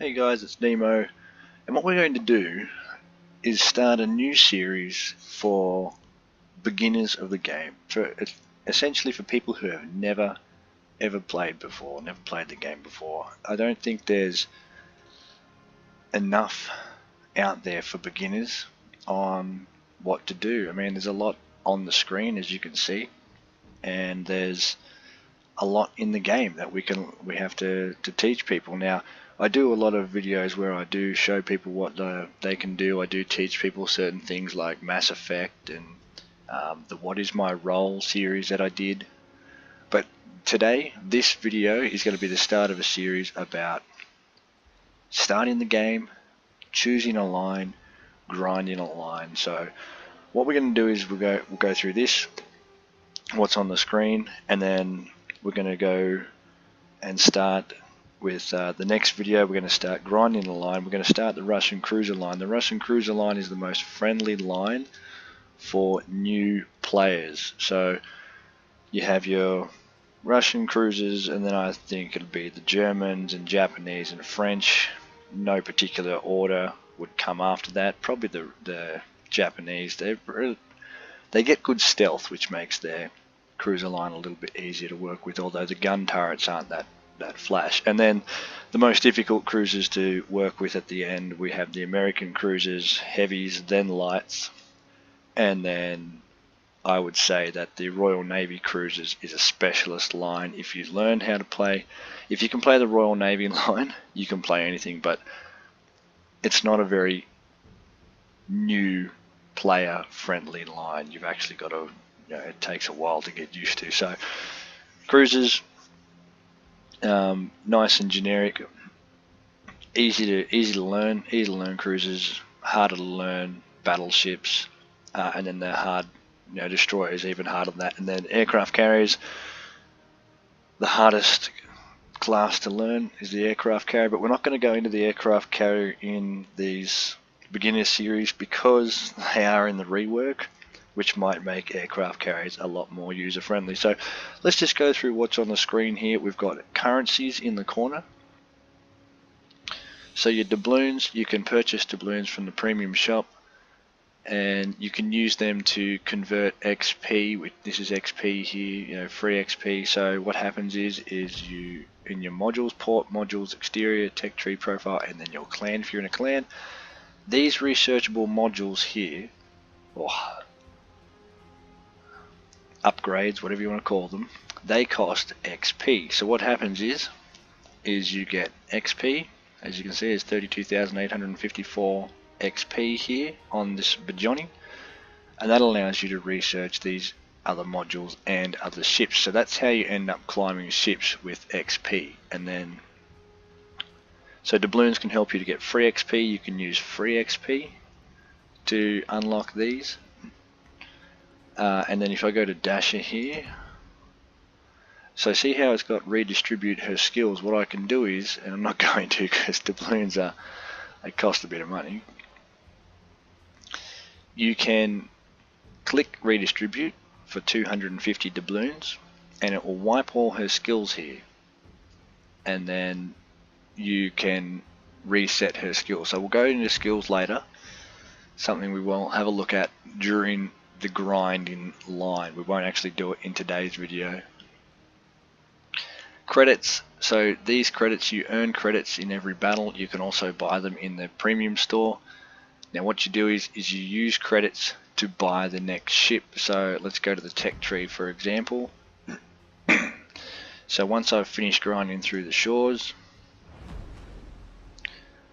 Hey guys, it's Nemo, and what we're going to do is start a new series for beginners of the game. Essentially for people who have never ever played before, never played the game before. I don't think there's enough out there for beginners on what to do. I mean, there's a lot on the screen, as you can see, and there's a lot in the game that we have to teach people. Now, I do a lot of videos where I do show people what they can do. I do teach people certain things like Mass Effect and the What Is My Role series that I did. But today, this video is going to be the start of a series about starting the game, choosing a line, grinding a line. So what we're going to do is we'll go through this, what's on the screen, and then we're going to go and start with the next video. We're going to start grinding the line. We're going to start the Russian cruiser line. The Russian cruiser line is the most friendly line for new players. So you have your Russian cruisers, and then I think it'll be the Germans and Japanese and French. No particular order would come after that. Probably the Japanese. They get good stealth, which makes their cruiser line a little bit easier to work with, although the gun turrets aren't that flash. And then the most difficult cruisers to work with at the end, we have the American cruisers, heavies, then lights, and then I would say that the Royal Navy cruisers is a specialist line. If you learn how to play, if you can play the Royal Navy line, you can play anything, but it's not a very new player friendly line. You've actually got to, it takes a while to get used to. So cruisers, nice and generic, easy to learn cruisers, harder to learn battleships, and then the hard, destroyers, even harder than that. And then aircraft carriers, the hardest class to learn is the aircraft carrier, but we're not going to go into the aircraft carrier in these beginner series because they are in the rework, which might make aircraft carriers a lot more user friendly. So let's just go through what's on the screen here. We've got currencies in the corner. So your doubloons, you can purchase doubloons from the premium shop, and you can use them to convert XP. This is XP here, free XP. So what happens is you, in your modules, port modules, exterior, tech tree profile, and then your clan, if you're in a clan, these researchable modules here, or upgrades, whatever you want to call them, they cost XP. So what happens is you get XP, as you can see, is 32,854 XP here on this Bajoni, and that allows you to research these other modules and other ships. So that's how you end up climbing ships with XP. And then, so doubloons can help you to get free XP. You can use free XP to unlock these. And then if I go to Dasher here, so see how it's got redistribute her skills. What I can do is, and I'm not going to because doubloons they cost a bit of money, you can click redistribute for 250 doubloons and it will wipe all her skills here, and then you can reset her skills. So we'll go into skills later, something we will have a look at during the grinding line. We won't actually do it in today's video. Credits, so these credits, you earn credits in every battle. You can also buy them in the premium store. Now what you do is you use credits to buy the next ship. So let's go to the tech tree, for example. So once I've finished grinding through the shores,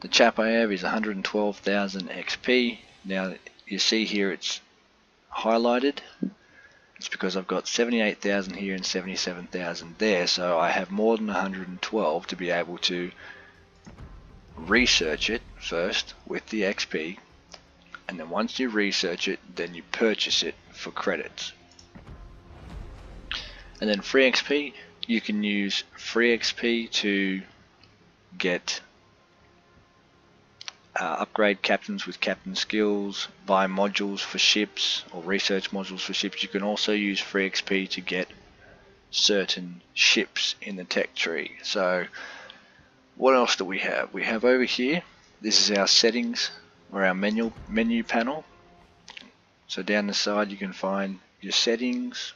the chap I have is 112,000 XP. Now you see here it's highlighted. It's because I've got 78,000 here and 77,000 there, so I have more than 112 to be able to research it first with the XP, and then once you research it, then you purchase it for credits. And then free XP, you can use free XP to get upgrade captains with captain skills, buy modules for ships or research modules for ships. You can also use free XP to get certain ships in the tech tree. So What else do we have? We have over here, this is our settings or our menu panel. So down the side you can find your settings,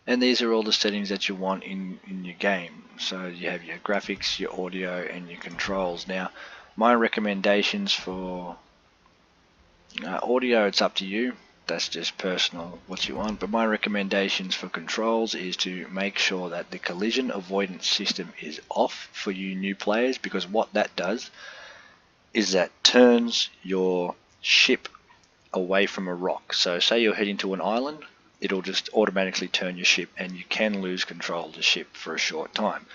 and these are all the settings that you want in your game. So you have your graphics, your audio, and your controls. Now my recommendations for audio, it's up to you, that's just personal what you want, but my recommendations for controls is to make sure that the collision avoidance system is off for you new players, because what that does is that turns your ship away from a rock. So say you're heading to an island, it'll just automatically turn your ship and you can lose control of the ship for a short time.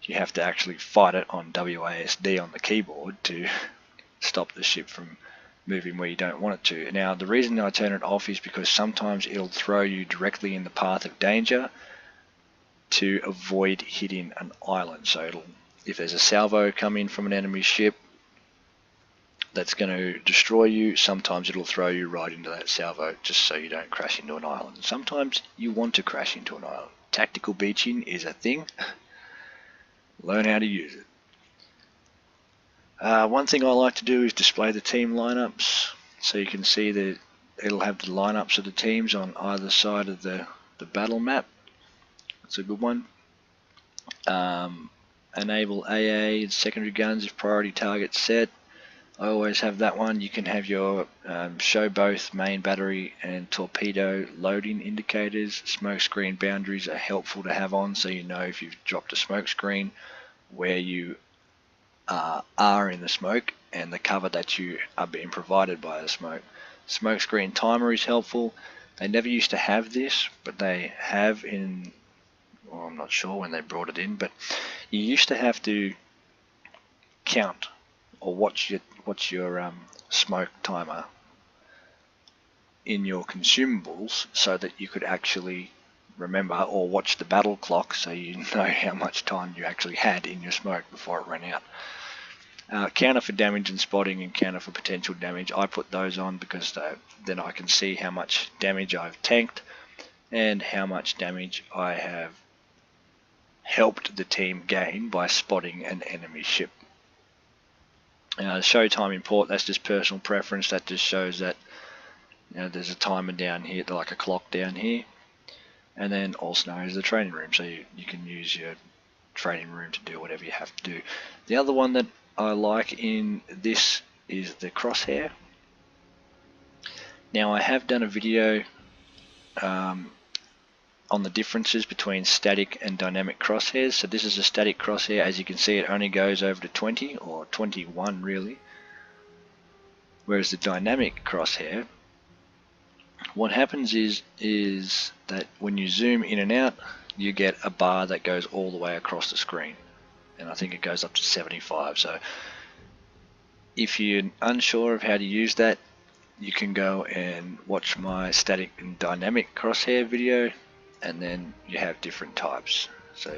You have to actually fight it on WASD on the keyboard to stop the ship from moving where you don't want it to. Now the reason I turn it off is because sometimes it'll throw you directly in the path of danger to avoid hitting an island. So if there's a salvo coming from an enemy ship that's going to destroy you, sometimes it'll throw you right into that salvo just so you don't crash into an island. Sometimes you want to crash into an island. Tactical beaching is a thing. Learn how to use it. One thing I like to do is display the team lineups, so you can see that it'll have the lineups of the teams on either side of the battle map. That's a good one. Enable AA, secondary guns if priority target's set. I always have that one. You can have your show both main battery and torpedo loading indicators. Smoke screen boundaries are helpful to have on, so you know if you've dropped a smoke screen where you are in the smoke and the cover that you are being provided by the smoke. Smoke screen timer is helpful. They never used to have this, but they have in, well, I'm not sure when they brought it in, but you used to have to count or watch your smoke timer in your consumables so that you could actually remember, or watch the battle clock so you know how much time you actually had in your smoke before it ran out. Counter for damage and spotting and counter for potential damage, I put those on because then I can see how much damage I've tanked and how much damage I have helped the team gain by spotting an enemy ship. Showtime import, that's just personal preference. That just shows that there's a timer down here, like a clock down here, and then all scenarios the training room, so you can use your training room to do whatever you have to do. The other one that I like in this is the crosshair. Now I have done a video on the differences between static and dynamic crosshairs. So this is a static crosshair. As you can see, it only goes over to 20 or 21 really, whereas the dynamic crosshair, what happens is that when you zoom in and out, you get a bar that goes all the way across the screen, and I think it goes up to 75. So if you're unsure of how to use that, you can go and watch my static and dynamic crosshair video, and then you have different types. So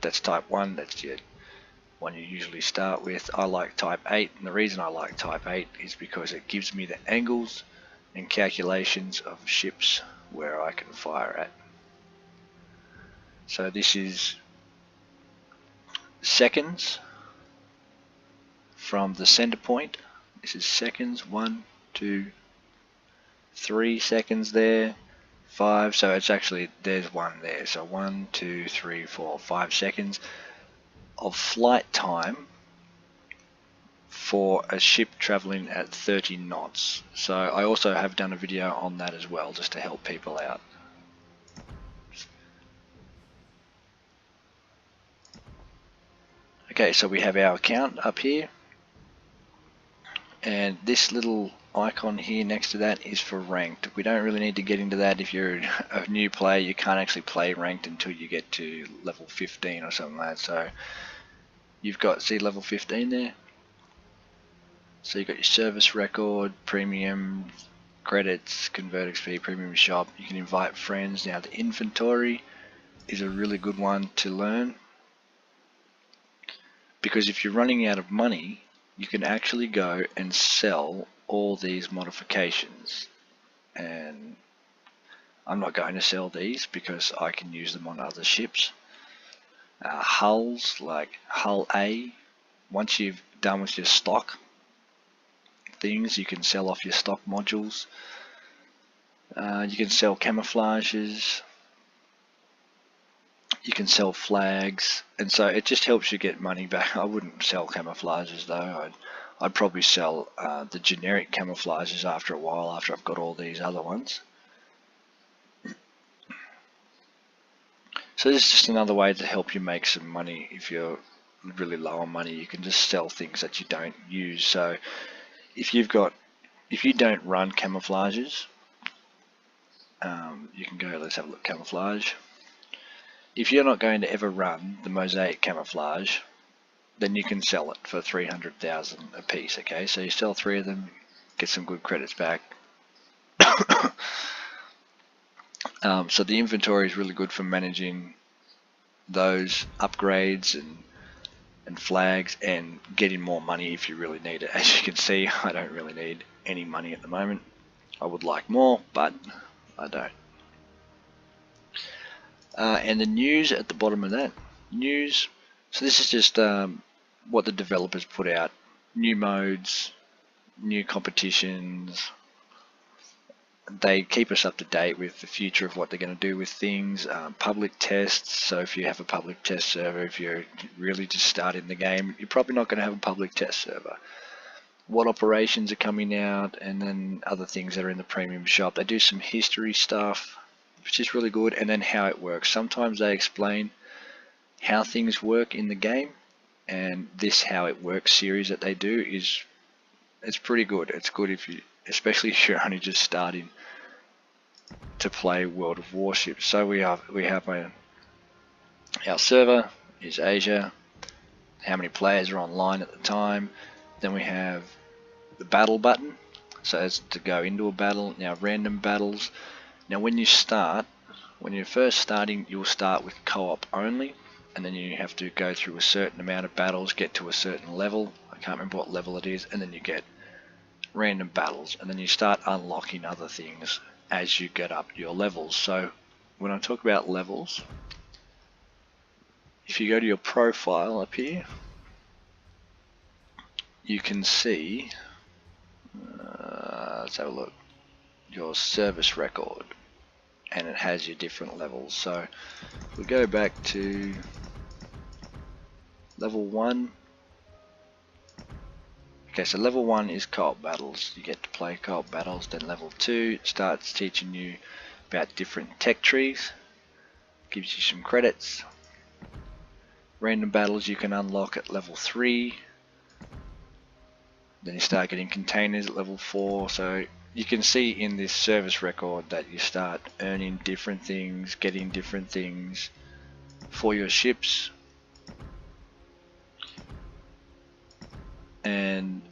that's type 1, that's your one you usually start with. I like type 8, and the reason I like type 8 is because it gives me the angles and calculations of ships where I can fire at. So this is seconds from the center point. This is seconds, 1, 2, 3 seconds there, 5, so it's actually, there's 1 there, so 1, 2, 3, 4, 5 seconds of flight time for a ship traveling at 30 knots. So I also have done a video on that as well, just to help people out. Okay, so we have our account up here, and this little icon here next to that is for ranked. We don't really need to get into that. If you're a new player, you can't actually play ranked until you get to level 15 or something like that. So you've got, see, level 15 there? So you've got your service record, premium, credits, convert XP, premium shop. You can invite friends. Now the inventory is a really good one to learn, because if you're running out of money, you can actually go and sell all these modifications. And I'm not going to sell these because I can use them on other ships. Hulls, like hull A. Once you've done with your stock things, you can sell off your stock modules. You can sell camouflages. You can sell flags, and so it just helps you get money back. I wouldn't sell camouflages though. I'd probably sell the generic camouflages after a while, after I've got all these other ones. So this is just another way to help you make some money. If you're really low on money, you can just sell things that you don't use. So if you don't run camouflages, you can go, let's have a look, camouflage. If you're not going to ever run the mosaic camouflage, then you can sell it for 300,000 a piece. Okay, so you sell 3 of them, get some good credits back. So the inventory is really good for managing those upgrades and flags and getting more money if you really need it. As you can see, I don't really need any money at the moment. I would like more, but I don't. And the news at the bottom of that, news. So this is just what the developers put out. New modes, new competitions. They keep us up to date with the future of what they're going to do with things. Public tests. So if you have a public test server, if you're really just starting the game, you're probably not going to have a public test server. What operations are coming out, and then other things that are in the premium shop. They do some history stuff, which is really good, and then how it works. Sometimes they explain how things work in the game, and this How It Works series that they do it's pretty good. It's good especially if you're only just starting to play World of Warships. So we have our server is Asia, how many players are online at the time. Then we have the battle button, so it's to go into a battle. Now random battles. Now when you're first starting, you'll start with co-op only, and then you have to go through a certain amount of battles, get to a certain level. I can't remember what level it is, and then you get random battles, and then you start unlocking other things as you get up your levels. So when I talk about levels, if you go to your profile up here, you can see, let's have a look, your service record, and it has your different levels. So if we go back to level 1, okay, so level 1 is co-op battles. You get to play co-op battles. Then level 2 starts teaching you about different tech trees, gives you some credits. Random battles you can unlock at level 3. Then you start getting containers at level 4. So you can see in this service record that you start earning different things, getting different things for your ships, and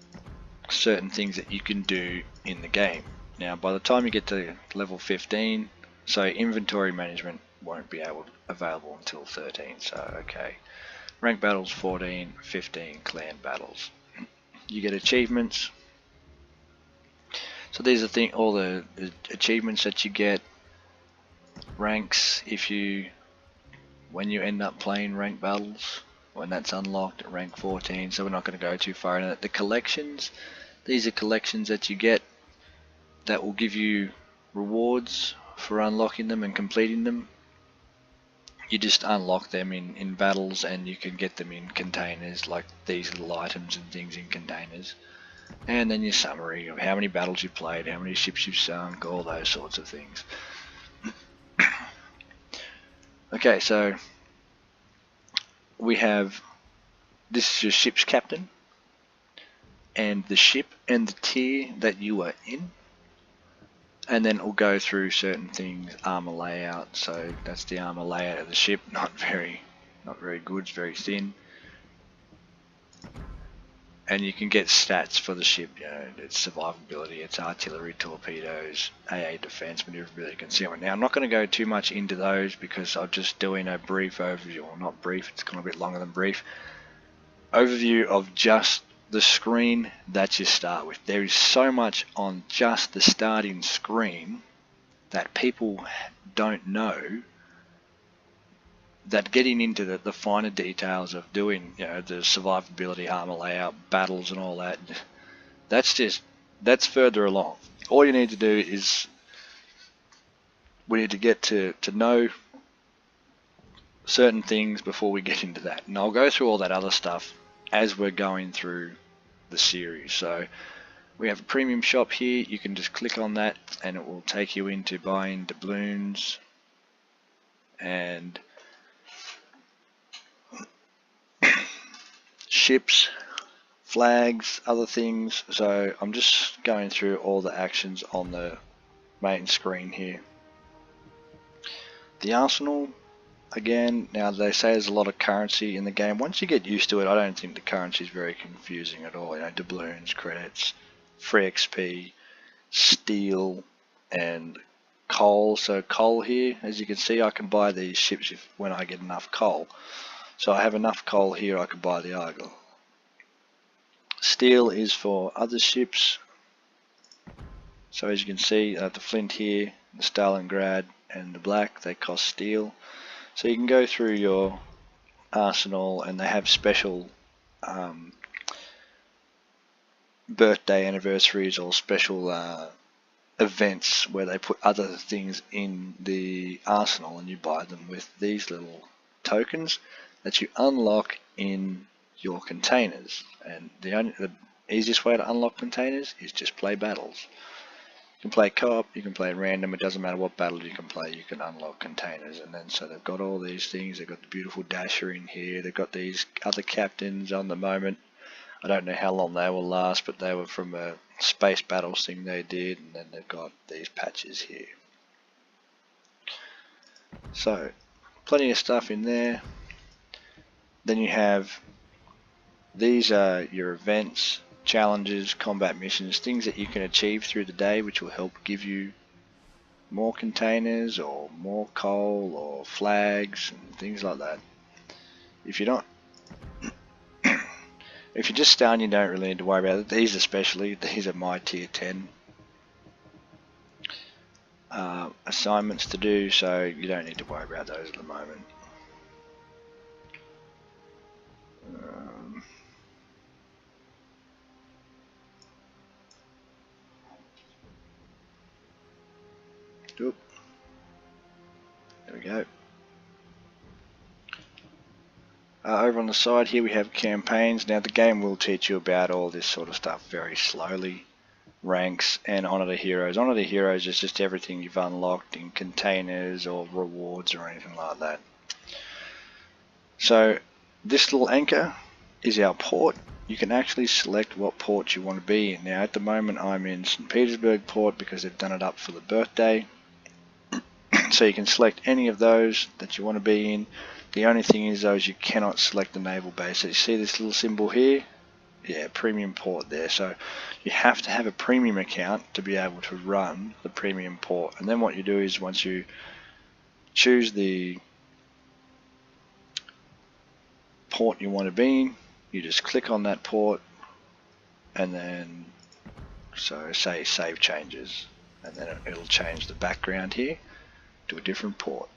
certain things that you can do in the game. Now by the time you get to level 15, so inventory management won't be available until 13. So okay, rank battles 14, 15 clan battles. You get achievements. So these are all the achievements that you get. Ranks, when you end up playing rank battles, when that's unlocked at rank 14. So we're not going to go too far into it. The collections, these are collections that you get that will give you rewards for unlocking them and completing them. You just unlock them in battles, and you can get them in containers, like these little items and things in containers. And then your summary of how many battles you've played, how many ships you've sunk, all those sorts of things. Okay, so we have, this is your ship's captain, and the ship and the tier that you are in. And then it'll go through certain things, armor layout. So that's the armor layout of the ship. Not very good. It's very thin. And you can get stats for the ship. You know, its survivability, its artillery, torpedoes, AA defense, maneuverability, concealment. Now I'm not going to go too much into those because I'm just doing a brief overview, or not brief. It's kind of a bit longer than brief. Overview of just the screen that you start with. There is so much on just the starting screen that people don't know that getting into the finer details of doing, you know, the survivability, armor layout, battles and all that, that's further along. All you need to do is we need to get to know certain things before we get into that. And I'll go through all that other stuff as we're going through the series. So we have a premium shop here. You can just click on that and it will take you into buying doubloons and ships, flags, other things. So I'm just going through all the actions on the main screen here. The arsenal, again, now they say there's a lot of currency in the game. Once you get used to it, I don't think the currency is very confusing at all. You know, doubloons, credits, free XP, steel, and coal. So coal here, as you can see, I can buy these ships when I get enough coal. So I have enough coal here, I can buy the Argyle. Steel is for other ships. So as you can see, the Flint here, the Stalingrad, and the Black, they cost steel. So you can go through your arsenal, and they have special birthday anniversaries or special events where they put other things in the arsenal, and you buy them with these little tokens that you unlock in your containers. And the easiest way to unlock containers is just play battles. You can play co-op, you can play random, it doesn't matter what battle you can play, you can unlock containers. And then so they've got all these things, they've got the beautiful Dasher in here, they've got these other captains on the moment. I don't know how long they will last, but they were from a space battles thing they did, and then they've got these patches here. So, plenty of stuff in there. Then you have, these are your events, challenges, combat missions, things that you can achieve through the day which will help give you more containers or more coal or flags and things like that. If you're not if you're just starting, you don't really need to worry about it. These especially, these are my tier 10 assignments to do, so you don't need to worry about those at the moment. There we go. Over on the side here we have campaigns. Now the game will teach you about all this sort of stuff very slowly. Ranks and honor the heroes. Honor the heroes is just everything you've unlocked in containers or rewards or anything like that. So this little anchor is our port. You can actually select what port you want to be in. Now at the moment I'm in St. Petersburg port because they've done it up for the birthday. So you can select any of those that you want to be in. The only thing is though, you cannot select the naval base. So you see this little symbol here? Yeah, premium port there. So you have to have a premium account to be able to run the premium port. And then what you do is once you choose the port you want to be in, you just click on that port, and then so say save changes, and then it'll change the background here to a different port.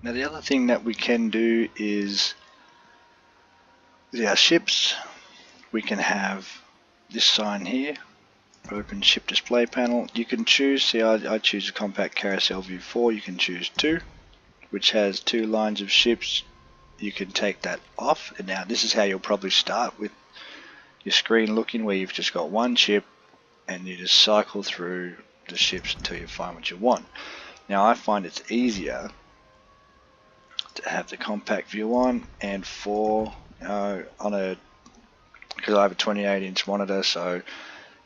Now the other thing that we can do is our ships. We can have this sign here, open ship display panel. You can choose, see I choose a compact carousel view 4, you can choose 2, which has 2 lines of ships. You can take that off, and now this is how you'll probably start with your screen looking, where you've just got one ship and you just cycle through the ships until you find what you want. Now I find it's easier to have the compact view on, and 4 on a, because I have a 28-inch monitor, so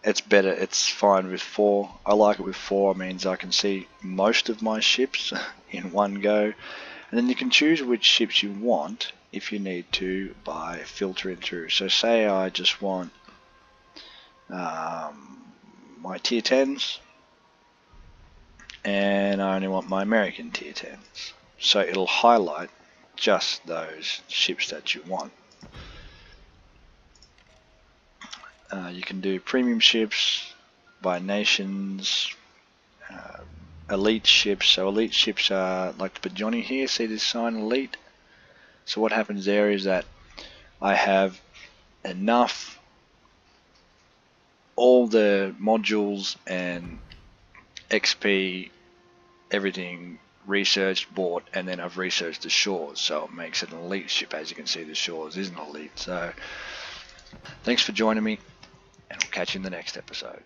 it's better, it's fine with 4. I like it with 4, it means I can see most of my ships in one go. And then you can choose which ships you want if you need to by filtering through. So say I just want my tier 10s, and I only want my American tier 10s. So it'll highlight just those ships that you want. You can do premium ships by nations, elite ships. So elite ships are like the Johnny here. See this sign, elite? So what happens there is that I have enough, all the modules and XP, everything researched, bought, and then I've researched the shores, so it makes it an elite ship. As you can see, the shores isn't elite. So thanks for joining me, and I'll catch you in the next episode.